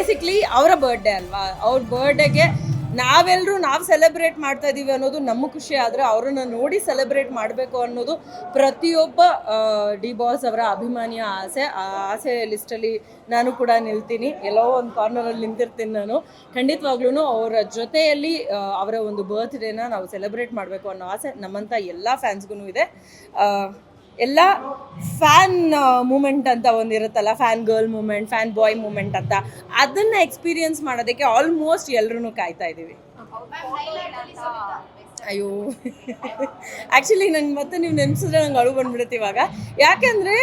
Basically ಅವರ birthday ಅಲ್ವಾ, ಅವ್ರ ಬರ್ಡೇಗೆ ನಾವು ಸೆಲೆಬ್ರೇಟ್ ಮಾಡ್ತಾ ಇದ್ದೀವಿ ಅನ್ನೋದು ನಮ್ಮ ಖುಷಿ. ಆದರೆ ಅವರನ್ನು ನೋಡಿ ಸೆಲೆಬ್ರೇಟ್ ಮಾಡಬೇಕು ಅನ್ನೋದು ಪ್ರತಿಯೊಬ್ಬ ಡಿ ಬಾಸ್ ಅವರ ಅಭಿಮಾನಿಯ ಆಸೆ. ಆ ಆಸೆ ಲಿಸ್ಟಲ್ಲಿ ನಾನು ಕೂಡ ನಿಲ್ತೀನಿ, ಎಲ್ಲೋ ಒಂದು ಕಾರ್ನರಲ್ಲಿ ನಿಂತಿರ್ತೀನಿ ನಾನು. ಖಂಡಿತವಾಗ್ಲೂ ಅವರ ಜೊತೆಯಲ್ಲಿ ಅವರ ಒಂದು ಬರ್ತ್ಡೇನ ನಾವು ಸೆಲೆಬ್ರೇಟ್ ಮಾಡಬೇಕು ಅನ್ನೋ ಆಸೆ ನಮ್ಮಂಥ ಎಲ್ಲ ಫ್ಯಾನ್ಸ್ಗೂ ಇದೆ. ಎಲ್ಲ ಫ್ಯಾನ್ ಮೂಮೆಂಟ್ ಅಂತ ಒಂದಿರುತ್ತಲ್ಲ, ಫ್ಯಾನ್ ಗರ್ಲ್ ಮೂಮೆಂಟ್, ಫ್ಯಾನ್ ಬಾಯ್ ಮೂಮೆಂಟ್ ಅಂತ, ಅದನ್ನು ಎಕ್ಸ್ಪೀರಿಯನ್ಸ್ ಮಾಡೋದಕ್ಕೆ ಆಲ್ಮೋಸ್ಟ್ ಎಲ್ಲರೂ ಕಾಯ್ತಾ ಇದ್ದೀವಿ. ಅಯ್ಯೋ ಆ್ಯಕ್ಚುಲಿ ನಂಗೆ ಮತ್ತೆ ನೀವು ನೆನೆಸಿದ್ರೆ ನಂಗೆ ಅಳು ಬಂದ್ಬಿಡುತ್ತೆ ಇವಾಗ. ಯಾಕೆಂದರೆ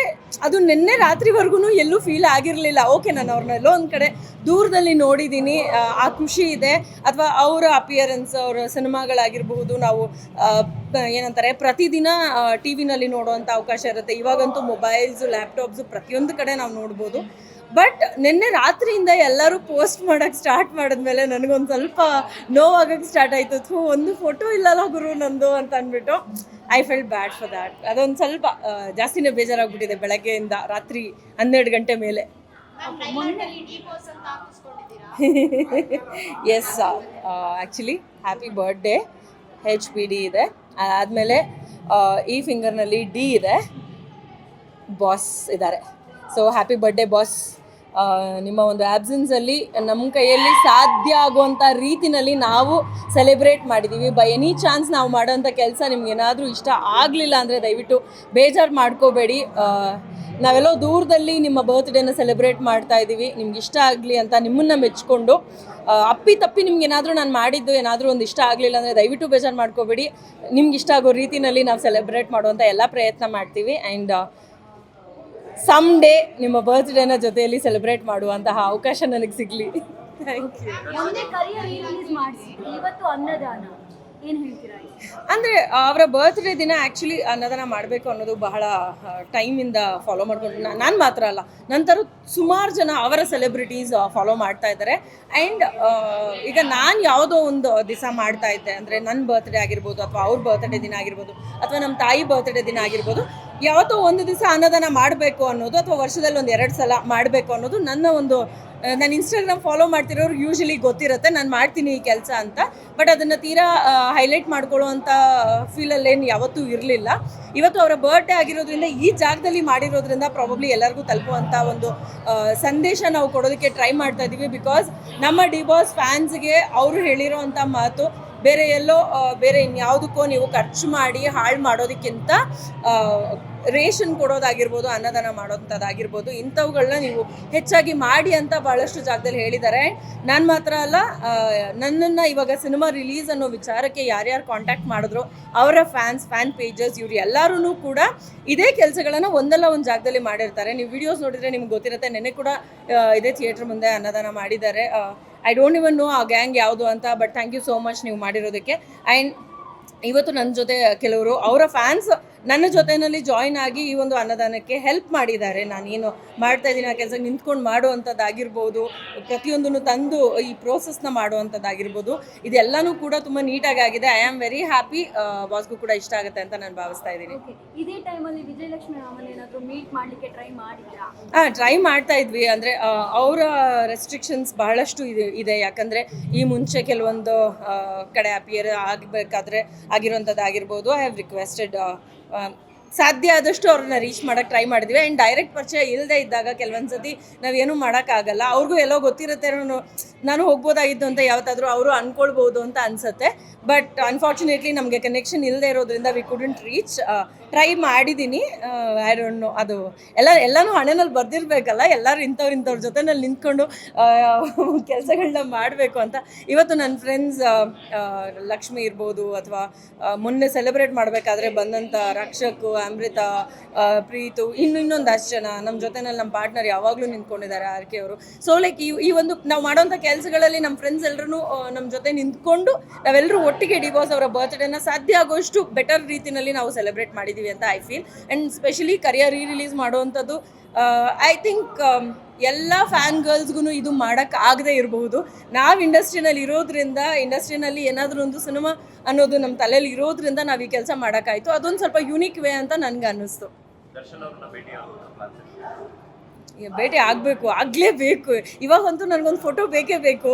ಅದು ನಿನ್ನೆ ರಾತ್ರಿವರೆಗೂ ಎಲ್ಲೂ ಫೀಲ್ ಆಗಿರಲಿಲ್ಲ. ಓಕೆ, ನಾನು ಅವ್ರನ್ನ ಎಲ್ಲೋ ಒಂದು ಕಡೆ ದೂರದಲ್ಲಿ ನೋಡಿದ್ದೀನಿ, ಆ ಖುಷಿ ಇದೆ. ಅಥವಾ ಅವರ ಅಪಿಯರೆನ್ಸ್, ಅವರ ಸಿನಿಮಾಗಳಾಗಿರಬಹುದು, ನಾವು ಏನಂತಾರೆ ಪ್ರತಿದಿನ ಟಿ ವಿನಲ್ಲಿ ನೋಡುವಂಥ ಅವಕಾಶ ಇರುತ್ತೆ. ಇವಾಗಂತೂ ಮೊಬೈಲ್ಸು, ಲ್ಯಾಪ್ಟಾಪ್ಸು ಪ್ರತಿಯೊಂದು ಕಡೆ ನಾವು ನೋಡ್ಬೋದು. ಬಟ್ ನಿನ್ನೆ ರಾತ್ರಿಯಿಂದ ಎಲ್ಲರೂ ಪೋಸ್ಟ್ ಮಾಡೋಕ್ಕೆ ಸ್ಟಾರ್ಟ್ ಮಾಡಿದ್ಮೇಲೆ ನನಗೊಂದು ಸ್ವಲ್ಪ ನೋವಾಗಕ್ಕೆ ಸ್ಟಾರ್ಟ್ ಆಯಿತು. ಒಂದು ಫೋಟೋ ಇಲ್ಲಲ್ಲ ಗುರು ನಂದು ಅಂತ ಅಂದ್ಬಿಟ್ಟು I felt bad for that. ಅದೊಂದು ಸ್ವಲ್ಪ ಜಾಸ್ತಿನೇ ಬೇಜಾರಾಗ್ಬಿಟ್ಟಿದೆ ಬೆಳಗ್ಗೆಯಿಂದ ರಾತ್ರಿ 12 ಗಂಟೆ ಮೇಲೆ. Yes, actually happy birthday HPD ಇದೆ, ಅದಾದಮೇಲೆ ಈ ಫಿಂಗರ್ನಲ್ಲಿ D ಇದೆ, ಬಾಸ್ ಇದ್ದಾರೆ. So happy birthday boss. ನಿಮ್ಮ ಒಂದು ಆ್ಯಬ್ಸೆನ್ಸಲ್ಲಿ ನಮ್ಮ ಕೈಯಲ್ಲಿ ಸಾಧ್ಯ ಆಗುವಂಥ ರೀತಿಯಲ್ಲಿ ನಾವು ಸೆಲೆಬ್ರೇಟ್ ಮಾಡಿದ್ದೀವಿ. ಬೈ ಎನಿ ಚಾನ್ಸ್ ನಾವು ಮಾಡೋಂಥ ಕೆಲಸ ನಿಮ್ಗೇನಾದರೂ ಇಷ್ಟ ಆಗಲಿಲ್ಲ ಅಂದರೆ ದಯವಿಟ್ಟು ಬೇಜಾರು ಮಾಡ್ಕೋಬೇಡಿ. ನಾವೆಲ್ಲೋ ದೂರದಲ್ಲಿ ನಿಮ್ಮ ಬರ್ತ್ಡೇನ ಸೆಲೆಬ್ರೇಟ್ ಮಾಡ್ತಾ ಇದ್ದೀವಿ. ನಿಮ್ಗೆ ಇಷ್ಟ ಆಗಲಿ ಅಂತ ನಿಮ್ಮನ್ನು ಮೆಚ್ಕೊಂಡು, ಅಪ್ಪಿ ತಪ್ಪಿ ನಿಮ್ಗೇನಾದರೂ ನಾನು ಮಾಡಿದ್ದು ಏನಾದರೂ ಒಂದು ಇಷ್ಟ ಆಗಲಿಲ್ಲ ಅಂದರೆ ದಯವಿಟ್ಟು ಬೇಜಾರು ಮಾಡ್ಕೋಬೇಡಿ. ನಿಮ್ಗೆ ಇಷ್ಟ ಆಗೋ ರೀತಿಯಲ್ಲಿ ನಾವು ಸೆಲೆಬ್ರೇಟ್ ಮಾಡುವಂಥ ಎಲ್ಲ ಪ್ರಯತ್ನ ಮಾಡ್ತೀವಿ. ಆ್ಯಂಡ್ ಸಮ್ ಡೇ ನಿಮ್ಮ ಬರ್ತ್ಡೇನ ಜೊತೆಯಲ್ಲಿ ಸೆಲೆಬ್ರೇಟ್ ಮಾಡುವಂತಹ ಅವಕಾಶ ನನಗೆ ಸಿಗಲಿ. Thank you. ಅಂದರೆ ಅವರ ಬರ್ತ್ಡೇ ದಿನ ಆ್ಯಕ್ಚುಲಿ ಅನ್ನದಾನ ಮಾಡಬೇಕು ಅನ್ನೋದು ಬಹಳ ಟೈಮಿಂದ ಫಾಲೋ ಮಾಡ್ಕೊಂಡು, ನಾನು ಮಾತ್ರ ಅಲ್ಲ, ನಂತರ ಸುಮಾರು ಜನ ಅವರ ಸೆಲೆಬ್ರಿಟೀಸ್ ಫಾಲೋ ಮಾಡ್ತಾ ಇದ್ದಾರೆ. ಆ್ಯಂಡ್ ಈಗ ನಾನು ಯಾವುದೋ ಒಂದು ದಿವಸ ಮಾಡ್ತಾ ಇದ್ದೆ ಅಂದರೆ ನನ್ನ ಬರ್ತ್ಡೇ ಆಗಿರ್ಬೋದು, ಅಥವಾ ಅವ್ರ ಬರ್ತ್ಡೇ ದಿನ ಆಗಿರ್ಬೋದು, ಅಥವಾ ನಮ್ಮ ತಾಯಿ ಬರ್ತ್ಡೇ ದಿನ ಆಗಿರ್ಬೋದು, ಯಾವತ್ತೋ ಒಂದು ದಿವಸ ಅನ್ನದಾನ ಮಾಡಬೇಕು ಅನ್ನೋದು, ಅಥವಾ ವರ್ಷದಲ್ಲಿ 1-2 ಸಲ ಮಾಡಬೇಕು ಅನ್ನೋದು ನನ್ನ ಒಂದು, ನಾನು ಇನ್ಸ್ಟಾಗ್ರಾಮ್ ಫಾಲೋ ಮಾಡ್ತಿರೋರು ಯೂಶಲಿ ಗೊತ್ತಿರುತ್ತೆ ನಾನು ಮಾಡ್ತೀನಿ ಈ ಕೆಲಸ ಅಂತ. ಬಟ್ ಅದನ್ನು ತೀರಾ ಹೈಲೈಟ್ ಮಾಡ್ಕೊಳ್ಳೋವಂಥ ಫೀಲಲ್ಲೇನು ಯಾವತ್ತೂ ಇರಲಿಲ್ಲ. ಇವತ್ತು ಅವರ ಬರ್ಡೇ ಆಗಿರೋದ್ರಿಂದ, ಈ ಜಾಗದಲ್ಲಿ ಮಾಡಿರೋದ್ರಿಂದ ಪ್ರಾಬಬ್ಲಿ ಎಲ್ಲರಿಗೂ ತಲುಪುವಂಥ ಒಂದು ಸಂದೇಶ ನಾವು ಕೊಡೋದಕ್ಕೆ ಟ್ರೈ ಮಾಡ್ತಾ ಇದ್ದೀವಿ. ಬಿಕಾಸ್ ನಮ್ಮ ಡಿ ಬಾಸ್ ಫ್ಯಾನ್ಸ್ಗೆ ಅವರು ಹೇಳಿರೋವಂಥ ಮಾತು, ಬೇರೆ ಇನ್ಯಾವುದಕ್ಕೋ ನೀವು ಖರ್ಚು ಮಾಡಿ ಹಾಳು ಮಾಡೋದಕ್ಕಿಂತ ರೇಷನ್ ಕೊಡೋದಾಗಿರ್ಬೋದು, ಅನ್ನದಾನ ಮಾಡೋಂಥದ್ದಾಗಿರ್ಬೋದು, ಇಂಥವುಗಳನ್ನ ನೀವು ಹೆಚ್ಚಾಗಿ ಮಾಡಿ ಅಂತ ಭಾಳಷ್ಟು ಜಾಗದಲ್ಲಿ ಹೇಳಿದ್ದಾರೆ. ನಾನು ಮಾತ್ರ ಅಲ್ಲ, ನನ್ನನ್ನು ಇವಾಗ ಸಿನಿಮಾ ರಿಲೀಸ್ ಅನ್ನೋ ವಿಚಾರಕ್ಕೆ ಯಾರ್ಯಾರು ಕಾಂಟ್ಯಾಕ್ಟ್ ಮಾಡಿದ್ರು, ಅವರ ಫ್ಯಾನ್ ಪೇಜಸ್, ಇವ್ರು ಎಲ್ಲರೂ ಕೂಡ ಇದೇ ಕೆಲಸಗಳನ್ನು ಒಂದಲ್ಲ ಒಂದು ಜಾಗದಲ್ಲಿ ಮಾಡಿರ್ತಾರೆ. ನೀವು ವಿಡಿಯೋಸ್ ನೋಡಿದರೆ ನಿಮ್ಗೆ ಗೊತ್ತಿರುತ್ತೆ. ನೆನ್ನೆ ಕೂಡ ಇದೇ ಥಿಯೇಟ್ರ್ ಮುಂದೆ ಅನ್ನದಾನ ಮಾಡಿದ್ದಾರೆ. ಐ ಡೋಂಟ್ ಇವನ್ ನೋ ಆ ಗ್ಯಾಂಗ್ ಯಾವುದು ಅಂತ, but thank you so much ನೀವು ಮಾಡಿರೋದಕ್ಕೆ. ಆ್ಯಂಡ್ ಇವತ್ತು ನನ್ನ ಜೊತೆ ಕೆಲವರು ಅವರ ಫ್ಯಾನ್ಸ್ ನನ್ನ ಜೊತೆಯಲ್ಲಿ ಜಾಯ್ನ್ ಆಗಿ ಈ ಒಂದು ಅನ್ನದಾನಕ್ಕೆ ಹೆಲ್ಪ್ ಮಾಡಿದ್ದಾರೆ. ನಾನೇನು ಮಾಡ್ತಾ ಇದ್ದೀನಿ ಆ ಕೆಲಸ ನಿಂತ್ಕೊಂಡು ಮಾಡುವಂಥದ್ದಾಗಿರ್ಬೋದು, ಪ್ರತಿಯೊಂದನ್ನು ತಂದು ಈ ಪ್ರೋಸೆಸ್ನ ಮಾಡುವಂಥದ್ದಾಗಿರ್ಬೋದು, ಇದೆಲ್ಲನೂ ಕೂಡ ತುಂಬ ನೀಟಾಗಿ ಆಗಿದೆ. I am very happy. ಬಾಸ್ಗೂ ಕೂಡ ಇಷ್ಟ ಆಗುತ್ತೆ ಅಂತ ನಾನು ಭಾವಿಸ್ತಾ ಇದ್ದೀನಿ. ಇದೇ ಟೈಮಲ್ಲಿ ವಿಜಯಲಕ್ಷ್ಮಿ ರಾಮನ್ ಏನಾದರೂ ಮೀಟ್ ಮಾಡಲಿಕ್ಕೆ ಟ್ರೈ ಮಾಡ್ತಾ ಇದ್ವಿ. ಅಂದರೆ ಅವರ ರೆಸ್ಟ್ರಿಕ್ಷನ್ಸ್ ಬಹಳಷ್ಟು ಇದೆ. ಯಾಕಂದರೆ ಈ ಮುಂಚೆ ಕೆಲವೊಂದು ಕಡೆ ಅಪಿಯರ್ ಆಗಬೇಕಾದ್ರೆ ಆಗಿರುವಂಥದ್ದಾಗಿರ್ಬೋದು, ಐ ಹ್ಯಾವ್ ರಿಕ್ವೆಸ್ಟೆಡ್ ಸಾಧ್ಯ ಆದಷ್ಟು ಅವ್ರನ್ನ ರೀಚ್ ಮಾಡೋಕ್ಕೆ ಟ್ರೈ ಮಾಡಿದ್ವಿ. ಆ್ಯಂಡ್ ಡೈರೆಕ್ಟ್ ಪರಿಚಯ ಇಲ್ಲದೆ ಇದ್ದಾಗ ಕೆಲವೊಂದು ಸತಿ ನಾವೇನೂ ಮಾಡೋಕ್ಕಾಗಲ್ಲ. ಅವ್ರಿಗೂ ಎಲ್ಲೋ ಗೊತ್ತಿರುತ್ತೆ ನಾನು ಹೋಗ್ಬೋದಾಗಿತ್ತು ಅಂತ ಯಾವತ್ತಾದರೂ ಅವರು ಅಂದ್ಕೊಳ್ಬೋದು ಅಂತ ಅನಿಸುತ್ತೆ. ಬಟ್ ಅನ್ಫಾರ್ಚುನೇಟ್ಲಿ ನಮಗೆ ಕನೆಕ್ಷನ್ ಇಲ್ಲದೆ ಇರೋದ್ರಿಂದ ವಿ ಕುಡಂಟ್ ರೀಚ್. ಟ್ರೈ ಮಾಡಿದ್ದೀನಿ. ಐ ಡೋಂಟ್ ನೋ, ಅದು ಎಲ್ಲನೂ ಹಣೆನಲ್ಲಿ ಬರ್ದಿರಬೇಕಲ್ಲ, ಎಲ್ಲರೂ ಇಂಥವ್ರ ಜೊತೆನಲ್ಲಿ ನಿಂತ್ಕೊಂಡು ಕೆಲಸಗಳನ್ನ ಮಾಡಬೇಕು ಅಂತ. ಇವತ್ತು ನನ್ನ ಫ್ರೆಂಡ್ಸ್ ಲಕ್ಷ್ಮಿ ಇರ್ಬೋದು, ಅಥವಾ ಮೊನ್ನೆ ಸೆಲೆಬ್ರೇಟ್ ಮಾಡಬೇಕಾದ್ರೆ ಬಂದಂಥ ರಕ್ಷಕ್, ಅಮೃತ, ಪ್ರೀತು, ಇನ್ನೊಂದಷ್ಟು ಜನ ನಮ್ಮ ಜೊತೆನಲ್ಲಿ ನಮ್ಮ ಪಾರ್ಟ್ನರ್ ಯಾವಾಗಲೂ ನಿಂತ್ಕೊಂಡಿದ್ದಾರೆ, ಆರ್ಕೆ ಅವರು. ಸೊ ಲೈಕ್ ಈ ಒಂದು ನಾವು ಮಾಡೋಂಥ ಕೆಲಸಗಳಲ್ಲಿ ನಮ್ಮ ಫ್ರೆಂಡ್ಸ್ ಎಲ್ಲರೂ ನಮ್ಮ ಜೊತೆ ನಿಂತ್ಕೊಂಡು ನಾವೆಲ್ಲರೂ ಒಟ್ಟಿಗೆ ಡಿ ಬಾಸ್ ಅವರ ಬರ್ತ್ಡೇನ ಸಾಧ್ಯ ಆಗೋಷ್ಟು ಬೆಟರ್ ರೀತಿಯಲ್ಲಿ ನಾವು ಸೆಲೆಬ್ರೇಟ್ ಮಾಡಿದ್ದೀವಿ ಅಂತ I feel. And specially career release ಮಾಡುವಂಥದ್ದು ಐ ಥಿಂಕ್ ಎಲ್ಲ ಫ್ಯಾನ್ ಗರ್ಲ್ಸ್ಗೂ ಇದು ಮಾಡೋಕ್ಕಾಗದೇ ಇರಬಹುದು. ನಾವು ಇಂಡಸ್ಟ್ರಿನಲ್ಲಿ ಏನಾದರೂ ಒಂದು ಸಿನಿಮಾ ಅನ್ನೋದು ನಮ್ಮ ತಲೆಯಲ್ಲಿ ಇರೋದ್ರಿಂದ ನಾವು ಈ ಕೆಲಸ ಮಾಡೋಕ್ಕಾಯಿತು. ಅದೊಂದು ಸ್ವಲ್ಪ ಯುನೀಕ್ ವೇ ಅಂತ ನನಗೆ ಅನ್ನಿಸ್ತು. ಭೇಟಿ ಆಗಲೇಬೇಕು. ಇವಾಗಂತೂ ನನಗೊಂದು ಫೋಟೋ ಬೇಕೇ ಬೇಕು.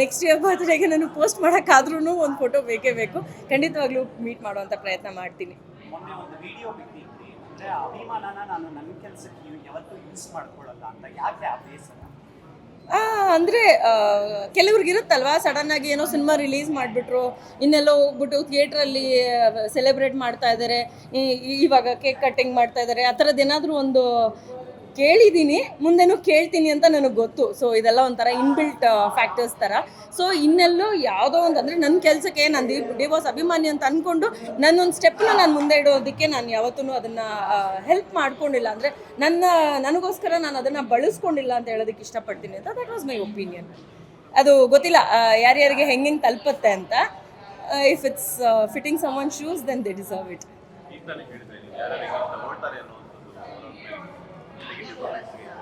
ನೆಕ್ಸ್ಟ್ ಇಯರ್ ಬರ್ತ್ಡೇಗೆ ನಾನು ಪೋಸ್ಟ್ ಮಾಡೋಕ್ಕಾದ್ರೂ ಒಂದು ಫೋಟೋ ಬೇಕೇ ಬೇಕು. ಖಂಡಿತವಾಗ್ಲೂ ಮೀಟ್ ಮಾಡುವಂಥ ಪ್ರಯತ್ನ ಮಾಡ್ತೀನಿ. ಮೊನ್ನೆ ಒಂದು ವಿಡಿಯೋ ಬಿಟ್ಟಿದ್ರಿ, ಅಂದರೆ ಅಭಿಮಾನನ ನಾನು ನನ್ನ ಕೆಲಸಕ್ಕೆ ಯಾವತ್ತೂ ಯೂಸ್ ಮಾಡ್ಕೊಳ್ಳಲ್ಲ ಅಂತ. ಯಾಕೆ ಆ ಬೇಸರ? ಅಂದರೆ ಕೆಲವ್ರಿಗಿರುತ್ತಲ್ವ, ಸಡನ್ನಾಗಿ ಏನೋ ಸಿನಿಮಾ ರಿಲೀಸ್ ಮಾಡಿಬಿಟ್ರು, ಇನ್ನೆಲ್ಲೋ ಹೋಗ್ಬಿಟ್ಟು ಥಿಯೇಟ್ರಲ್ಲಿ ಸೆಲೆಬ್ರೇಟ್ ಮಾಡ್ತಾ ಇದ್ದಾರೆ, ಇವಾಗ ಕೇಕ್ ಕಟ್ಟಿಂಗ್ ಮಾಡ್ತಾ ಇದ್ದಾರೆ, ಆ ಥರದ್ದು ಏನಾದರೂ ಒಂದು ಕೇಳಿದ್ದೀನಿ, ಮುಂದೆನೂ ಕೇಳ್ತೀನಿ ಅಂತ ನನಗೆ ಗೊತ್ತು. ಸೊ ಇದೆಲ್ಲ ಒಂಥರ ಇನ್ಬಿಲ್ಟ್ ಫ್ಯಾಕ್ಟರ್ಸ್ ಥರ. ಸೊ ಇನ್ನೆಲ್ಲೋ ಯಾವುದೋ ಒಂದು, ಅಂದರೆ ನನ್ನ ಕೆಲಸಕ್ಕೆ ನಾನು ಡಿ ಬಾಸ್ ಅಭಿಮಾನಿ ಅಂತ ಅಂದ್ಕೊಂಡು ನನ್ನೊಂದು ಸ್ಟೆಪ್ನ ನಾನು ಮುಂದೆ ಇಡೋದಕ್ಕೆ ನಾನು ಯಾವತ್ತೂ ಅದನ್ನು ಹೆಲ್ಪ್ ಮಾಡ್ಕೊಂಡಿಲ್ಲ. ಅಂದರೆ ನನಗೋಸ್ಕರ ನಾನು ಅದನ್ನು ಬಳಸ್ಕೊಂಡಿಲ್ಲ ಅಂತ ಹೇಳೋದಕ್ಕೆ ಇಷ್ಟಪಡ್ತೀನಿ ಅಂತ. That was my opinion. ಅದು ಗೊತ್ತಿಲ್ಲ ಯಾರ್ಯಾರಿಗೆ ಹೆಂಗೆ ತಲುಪುತ್ತೆ ಅಂತ. If it's fitting someone shoes then they deserve it.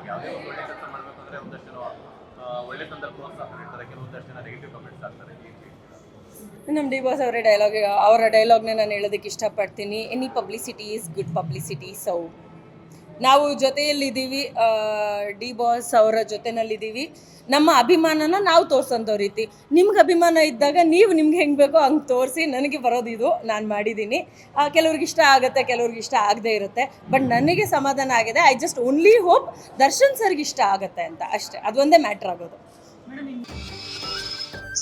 ಯಾವುದೇ ಒಂದು ಒಳ್ಳೆ ಕೆಲಸ ಮಾಡಬೇಕಂದ್ರೆ ಒಂದಷ್ಟು ಒಳ್ಳೆ ಸಂದರ್ಭ ಪ್ರೋತ್ಸಾಹ ನೀಡ್ತಾರೆ, ಕೆಲವೊಂದಷ್ಟು ಜನ ನೆಗೆಟಿವ್ ಕಮೆಂಟ್ಸ್ ಆಗ್ತಾರೆ. ನಮ್ಮ ಡಿ ಬಾಸ್ ಅವರ ಡೈಲಾಗ್ನೇ ನಾನು ಹೇಳೋದಕ್ಕೆ ಇಷ್ಟಪಡ್ತೀನಿ. Any publicity is good publicity. So ನಾವು ಜೊತೆಯಲ್ಲಿದ್ದೀವಿ, ಡಿ ಬಾಸ್ ಅವರ ಜೊತೆಯಲ್ಲಿದ್ದೀವಿ. ನಮ್ಮ ಅಭಿಮಾನನ ನಾವು ತೋರಿಸೋಂಥ ರೀತಿ. ನಿಮ್ಗೆ ಅಭಿಮಾನ ಇದ್ದಾಗ ನೀವು ನಿಮ್ಗೆ ಹೆಂಗೆ ಬೇಕೋ ಹಂಗೆ ತೋರಿಸಿ. ನನಗೆ ಬರೋದು ಇದು, ನಾನು ಮಾಡಿದ್ದೀನಿ. ಕೆಲವ್ರಿಗೆ ಇಷ್ಟ ಆಗುತ್ತೆ, ಕೆಲವ್ರಿಗೆ ಇಷ್ಟ ಆಗದೇ ಇರುತ್ತೆ. ಬಟ್ ನನಗೆ ಸಮಾಧಾನ ಆಗಿದೆ. I just only hope Darshan ಸರ್ಗೆ ಇಷ್ಟ ಆಗುತ್ತೆ ಅಂತ ಅಷ್ಟೇ. ಅದೊಂದೇ ಮ್ಯಾಟ್ರ್ ಆಗೋದು.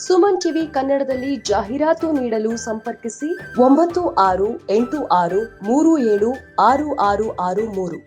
ಸುಮನ್ ಟಿವಿ ಕನ್ನಡದಲ್ಲಿ ಜಾಹೀರಾತು ನೀಡಲು ಸಂಪರ್ಕಿಸಿ 9686376663.